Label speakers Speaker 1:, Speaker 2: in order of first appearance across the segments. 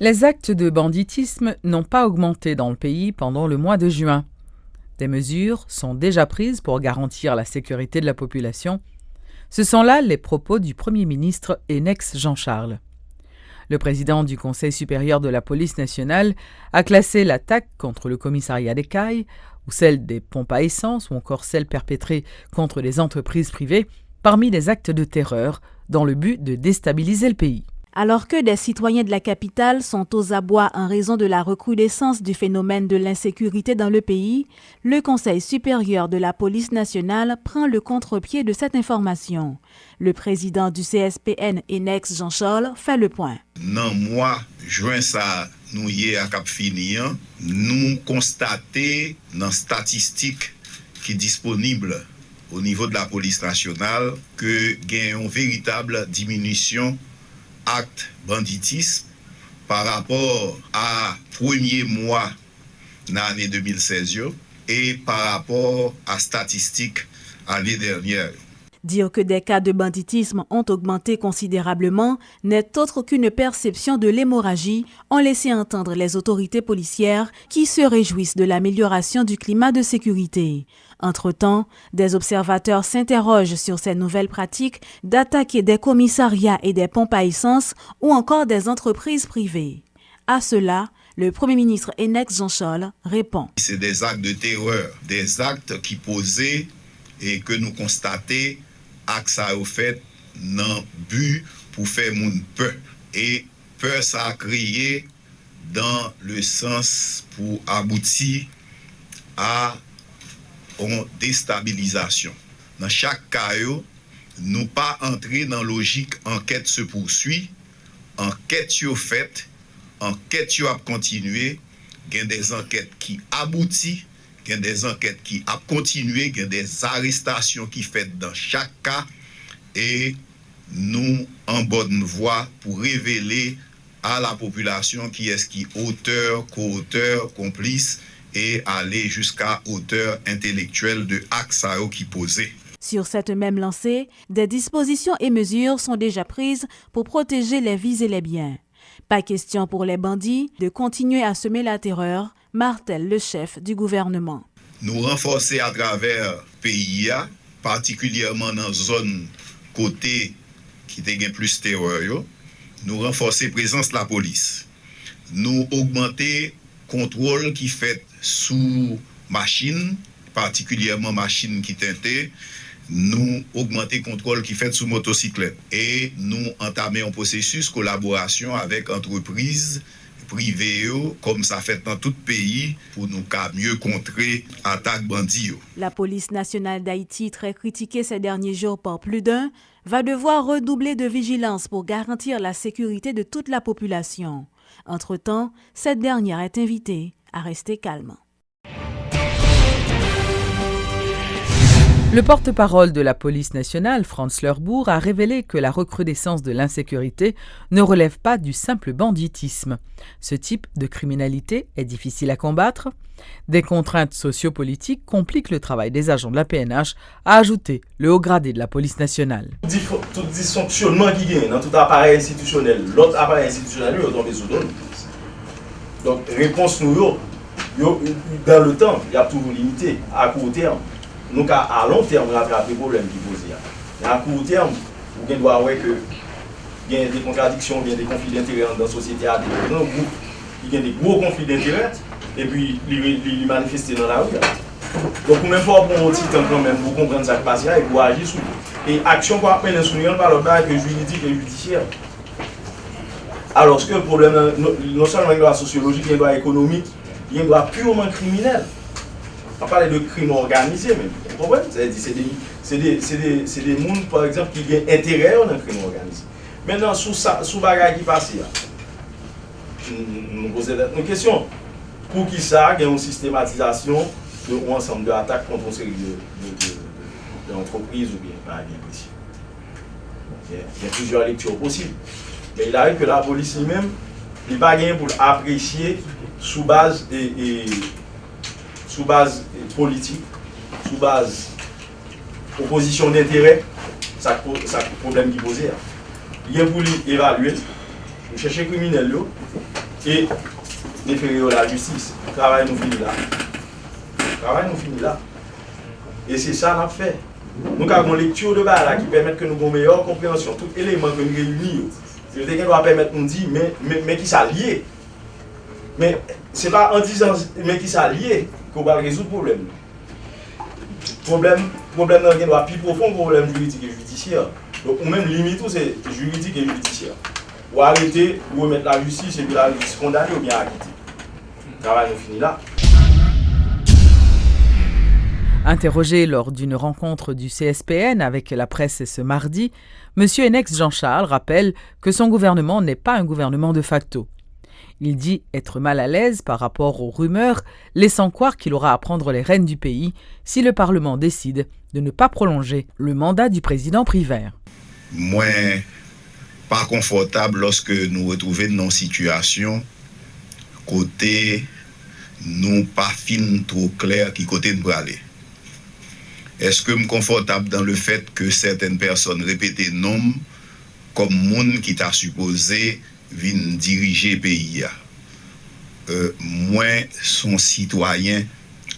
Speaker 1: Les actes de banditisme n'ont pas augmenté dans le pays pendant le mois de juin. Des mesures sont déjà prises pour garantir la sécurité de la population. Ce sont là les propos du Premier ministre Enex Jean Charles. Le président du Conseil supérieur de la police nationale a classé l'attaque contre le commissariat d'Écailles, ou celle des pompes à essence, ou encore celle perpétrée contre les entreprises privées, parmi les actes de terreur, dans le but de déstabiliser le pays.
Speaker 2: Alors que des citoyens de la capitale sont aux abois en raison de la recrudescence du phénomène de l'insécurité dans le pays, le Conseil supérieur de la police nationale prend le contre-pied de cette information. Le président du CSPN, Enex Jean Charles, fait le point.
Speaker 3: Dans le mois de juin, nous à Cap Fini, nous constatons dans les statistiques qui sont disponibles au niveau de la police nationale que il y a une véritable diminution acte banditisme par rapport à premier mois de l'année 2016 et par rapport à statistiques l'année dernière.
Speaker 2: Dire que des cas de banditisme ont augmenté considérablement n'est autre qu'une perception de l'hémorragie, ont laissé entendre les autorités policières qui se réjouissent de l'amélioration du climat de sécurité. Entre-temps, des observateurs s'interrogent sur ces nouvelles pratiques d'attaquer des commissariats et des pompes à essence ou encore des entreprises privées. À cela, le Premier ministre Enex Jean Charles répond.
Speaker 3: C'est des actes de terreur, des actes qui posaient et que nous constatons que ça a fait dans but pour faire moun peur. Et peur ça a créé dans le sens pour aboutir à une déstabilisation. Dans chaque cas, nous pas entrer dans la logique enquête se poursuit, enquête fait, enquête a continué, il y a des enquêtes qui aboutissent, il y a des enquêtes qui a continué, il y a des arrestations qui faites dans chaque cas et nous en bonne voie pour révéler à la population qui est-ce qui auteur, co-auteur, complice et aller jusqu'à auteur intellectuel de actes qui posait.
Speaker 2: Sur cette même lancée, des dispositions et mesures sont déjà prises pour protéger les vies et les biens. Pas question pour les bandits de continuer à semer la terreur, martèle le chef du gouvernement.
Speaker 3: Nous renforcer à travers le pays, particulièrement dans la zone côté qui a plus de terreur, nous renforcer la présence de la police. Nous augmenter le contrôle qui fait sous machine, particulièrement machine qui teintée, nous augmenter le contrôle qui fait sous motocyclette. Et nous entamer un processus de collaboration avec entreprises privées, comme ça fait dans tout pays, pour nous mieux contrer l'attaque bandit.
Speaker 2: La police nationale d'Haïti, très critiquée ces derniers jours par plus d'un, va devoir redoubler de vigilance pour garantir la sécurité de toute la population. Entre-temps, cette dernière est invitée à rester calme.
Speaker 1: Le porte-parole de la police nationale, Franz Lerbourg, a révélé que la recrudescence de l'insécurité ne relève pas du simple banditisme. Ce type de criminalité est difficile à combattre. Des contraintes sociopolitiques compliquent le travail des agents de la PNH, a ajouté le haut gradé de la police nationale.
Speaker 4: Tout dysfonctionnement qui gagne dans tout appareil institutionnel, l'autre appareil institutionnel est tombé sous donne. Donc, réponse nous, dans le temps, il y a toujours limité à court terme. Nous, à long terme, on a des problèmes qui posent. Mais à court terme, vous devez voir que il y a des contradictions, il y a des conflits d'intérêts dans la société. Il y a des gros conflits d'intérêts et puis ils manifestent dans la rue. Donc, même pas bon petit temps quand même pour comprendre ça qui passe et pour agir sur lui. Et action pour apprendre l'instrument par le bas que juridique et judiciaire. Alors que le problème, non seulement il y a sociologique, il y a économique, il y a purement criminel. On parle de crime organisé, mais vous comprenez? C'est des gens, par exemple, qui ont intérêt dans le crime organisé. Maintenant, sous bagage qui passe, nous posons une question. Pour qui ça, il y a une systématisation de ensemble d'attaques contre une série d'entreprises ou bien précis. Il y a plusieurs lectures possibles. Mais il arrive que la police lui-même n'est pas gagnée pour apprécier sous base politique, sous base opposition d'intérêt, ça problème qui posait. Il y a pour évaluer, chercher criminel, et déférer la justice. Le travail nous finit là. Le travail nous finit là. Et c'est ça qu'on a fait. Nous avons une lecture de base là, qui permet que nous ayons une meilleure compréhension. Tout élément que nous réunissons, c'est ce qui doit permettre de nous dire, mais qui s'allie. Mais ce n'est pas en disant, mais qui s'allie qu'on va résoudre le problème. Problème dans le plus profond, problème juridique et judiciaire. Donc, ou même limite, c'est juridique et judiciaire. Ou arrêter, ou remettre la justice et puis la justice condamner ou bien acquitter. Le travail nous finit là.
Speaker 1: Interrogé lors d'une rencontre du CSPN avec la presse ce mardi, M. Ennex Jean-Charles rappelle que son gouvernement n'est pas un gouvernement de facto. Il dit être mal à l'aise par rapport aux rumeurs, laissant croire qu'il aura à prendre les rênes du pays si le Parlement décide de ne pas prolonger le mandat du président Privert.
Speaker 3: Moins pas confortable lorsque nous retrouvons dans une situation côté nous pas fin trop clair qui côté nous aller. Est-ce que je suis confortable dans le fait que certaines personnes répétent nom comme monde qui t'a supposé venir diriger le pays? Moi, son citoyen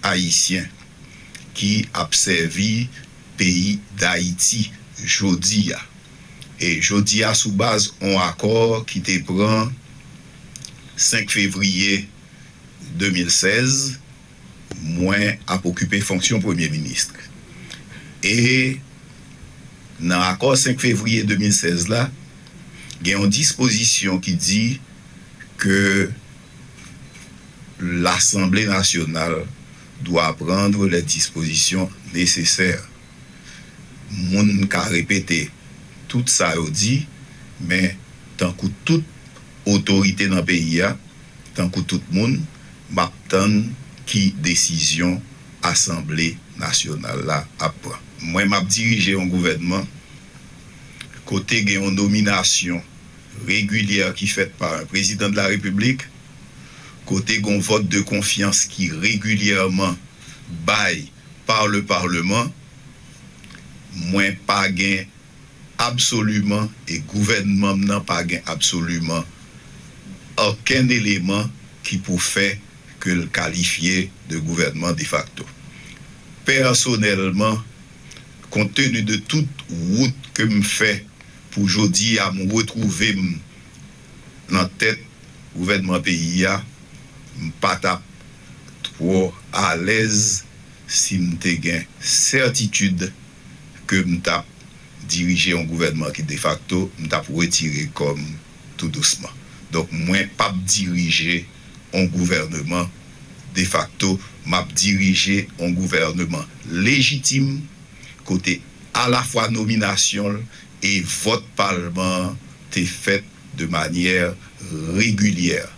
Speaker 3: haïtien qui a servi le pays d'Haïti jodi. Et jodi sous base un accord qui te prend 5 février 2016, moi a occupé fonction Premier ministre. Et dans l'accord 5 février 2016 là, il y a une disposition qui dit que l'Assemblée nationale doit prendre les dispositions nécessaires. Moun ka répété tout ça dit, mais tant que toute autorité dans le pays, tant que tout le monde, m'attend qui décision Assemblée nationale là après. Moi, m'a dirigé un gouvernement côté il y a une nomination régulière qui est faite par un président de la République, côté il y a un vote de confiance qui régulièrement baille par le Parlement. Moi, pas gain absolument et gouvernement n'a pas gain absolument aucun élément qui peut faire que le qualifier de gouvernement de facto. Personnellement, compte tenu de toute route que je fais pour aujourd'hui à me retrouver dans la tête du gouvernement pays, je ne suis pas trop à l'aise si je suis certitude que je diriger un gouvernement qui de facto, je vais retirer comme tout doucement. Donc, moi, pas diriger un gouvernement de facto, m'a diriger un gouvernement légitime, côté à la fois nomination et vote parlement est fait de manière régulière.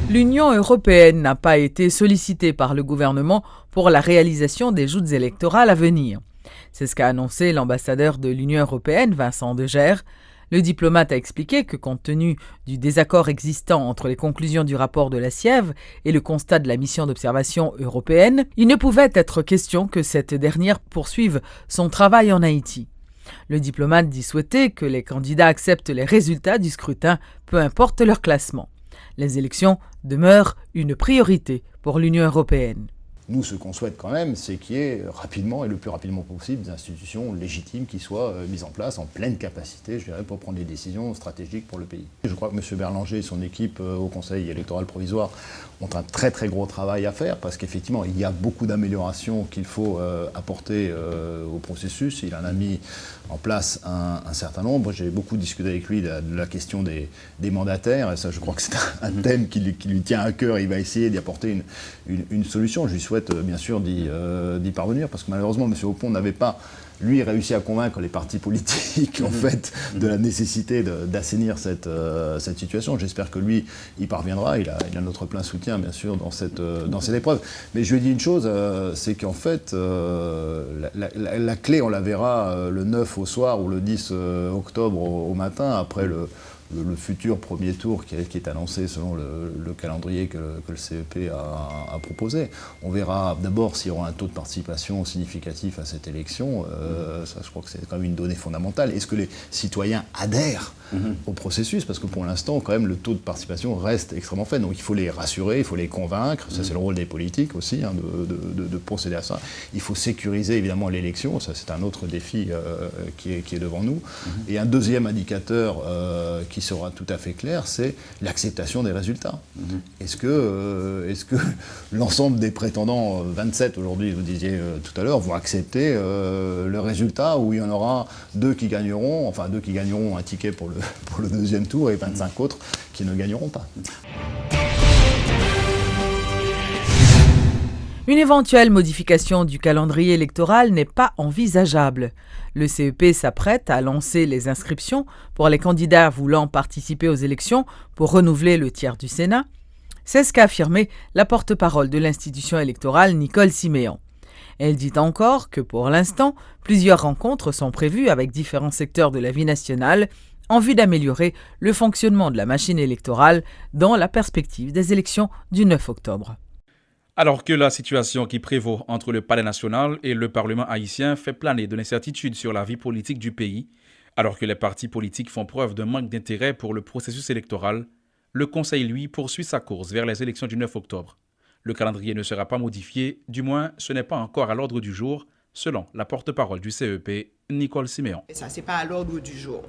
Speaker 1: L'Union européenne n'a pas été sollicitée par le gouvernement pour la réalisation des joutes électorales à venir. C'est ce qu'a annoncé l'ambassadeur de l'Union européenne, Vincent Degerre. Le diplomate a expliqué que compte tenu du désaccord existant entre les conclusions du rapport de la Sièvre et le constat de la mission d'observation européenne, il ne pouvait être question que cette dernière poursuive son travail en Haïti. Le diplomate dit souhaiter que les candidats acceptent les résultats du scrutin, peu importe leur classement. Les élections demeurent une priorité pour l'Union européenne.
Speaker 5: Nous, ce qu'on souhaite quand même, c'est qu'il y ait rapidement et le plus rapidement possible des institutions légitimes qui soient mises en place en pleine capacité, je dirais, pour prendre des décisions stratégiques pour le pays. Je crois que M. Berlanger et son équipe au Conseil électoral provisoire ont un très très gros travail à faire parce qu'effectivement, il y a beaucoup d'améliorations qu'il faut apporter au processus. Il en a mis en place un certain nombre. J'ai beaucoup discuté avec lui de la question des mandataires et ça, je crois que c'est un thème qui lui tient à cœur. Il va essayer d'y apporter une solution. Je lui souhaite bien sûr d'y parvenir parce que malheureusement, M. Oppon n'avait pas lui réussi à convaincre les partis politiques en fait de la nécessité d'assainir cette situation. J'espère que lui y parviendra. Il a notre plein soutien bien sûr dans cette épreuve. Mais je lui ai dit une chose, c'est qu'en fait la clé on la verra le 9 au soir ou le 10 octobre au matin après le futur premier tour qui est annoncé selon le calendrier que le CEP a proposé. On verra d'abord s'il y aura un taux de participation significatif à cette élection. Ça, je crois que c'est quand même une donnée fondamentale. Est-ce que les citoyens adhèrent au processus, parce que pour l'instant, quand même, le taux de participation reste extrêmement faible. Donc il faut les rassurer, il faut les convaincre. Ça, c'est le rôle des politiques aussi, hein, de procéder à ça. Il faut sécuriser évidemment l'élection. Ça, c'est un autre défi qui est devant nous. Et un deuxième indicateur qui sera tout à fait clair, c'est l'acceptation des résultats. Est-ce que l'ensemble des prétendants, 27 aujourd'hui, vous disiez tout à l'heure, vont accepter le résultat où il y en aura deux qui gagneront un ticket pour le deuxième tour et 25 autres qui ne gagneront pas.
Speaker 1: Une éventuelle modification du calendrier électoral n'est pas envisageable. Le CEP s'apprête à lancer les inscriptions pour les candidats voulant participer aux élections pour renouveler le tiers du Sénat. C'est ce qu'a affirmé la porte-parole de l'institution électorale, Nicole Siméon. Elle dit encore que pour l'instant, plusieurs rencontres sont prévues avec différents secteurs de la vie nationale en vue d'améliorer le fonctionnement de la machine électorale dans la perspective des élections du 9 octobre.
Speaker 6: Alors que la situation qui prévaut entre le Palais national et le Parlement haïtien fait planer de l'incertitude sur la vie politique du pays, alors que les partis politiques font preuve d'un manque d'intérêt pour le processus électoral, le Conseil, lui, poursuit sa course vers les élections du 9 octobre. Le calendrier ne sera pas modifié, du moins ce n'est pas encore à l'ordre du jour, selon la porte-parole du CEP, Nicole Siméon.
Speaker 7: Ça, ce n'est pas à l'ordre du jour.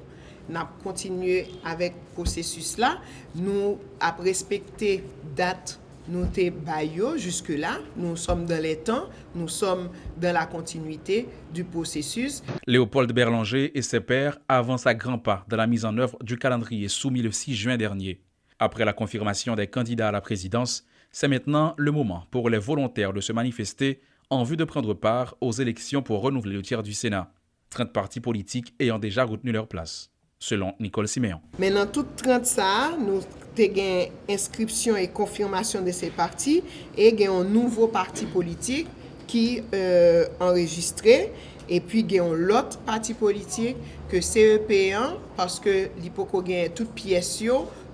Speaker 7: Nous avons continué avec le processus là. Nous avons respecté date. Nous sommes jusque-là, nous sommes dans les temps, nous sommes dans la continuité du processus.
Speaker 6: Léopold Berlanger et ses pairs avancent à grands pas dans la mise en œuvre du calendrier soumis le 6 juin dernier. Après la confirmation des candidats à la présidence, c'est maintenant le moment pour les volontaires de se manifester en vue de prendre part aux élections pour renouveler le tiers du Sénat. 30 partis politiques ayant déjà retenu leur place, selon Nicole Siméon.
Speaker 7: Maintenant, tout 30 ça, nous avons inscription et confirmation de ces partis et un nouveau parti politique qui est enregistré. Et puis, il y a l'autre parti politique que CEP1 parce que l'hypoco gagne toute pièce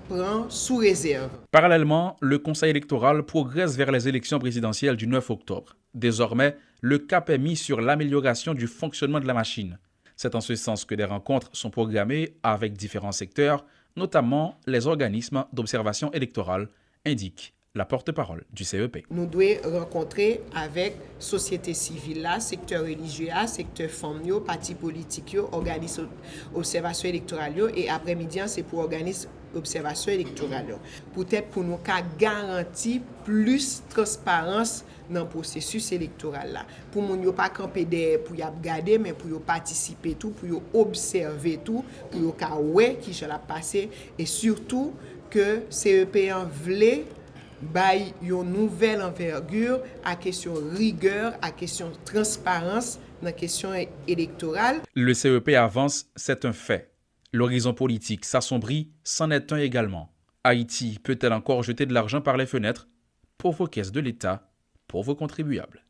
Speaker 7: prend sous réserve.
Speaker 6: Parallèlement, le Conseil électoral progresse vers les élections présidentielles du 9 octobre. Désormais, le cap est mis sur l'amélioration du fonctionnement de la machine. C'est en ce sens que des rencontres sont programmées avec différents secteurs, notamment les organismes d'observation électorale, indique la porte-parole du CEP.
Speaker 7: Nous devons rencontrer avec société civile, secteur religieux, secteur femmes, partis politiques, organismes d'observation électorale et après-midi, c'est pour organismes d'observation électorale. Peut-être pour nous garantir plus de transparence dans le processus électoral. Pour nous ne pas camper pour y regarder, mais pour participer tout, pour observer tout, pour voir qui je l'ai passé et surtout que CEP1 voulait bail une nouvelle envergure à question rigueur, à question transparence dans la question électorale.
Speaker 6: Le CEP avance, c'est un fait. L'horizon politique s'assombrit, c'en est un également. Haïti peut-elle encore jeter de l'argent par les fenêtres pour vos caisses de l'État, pour vos contribuables?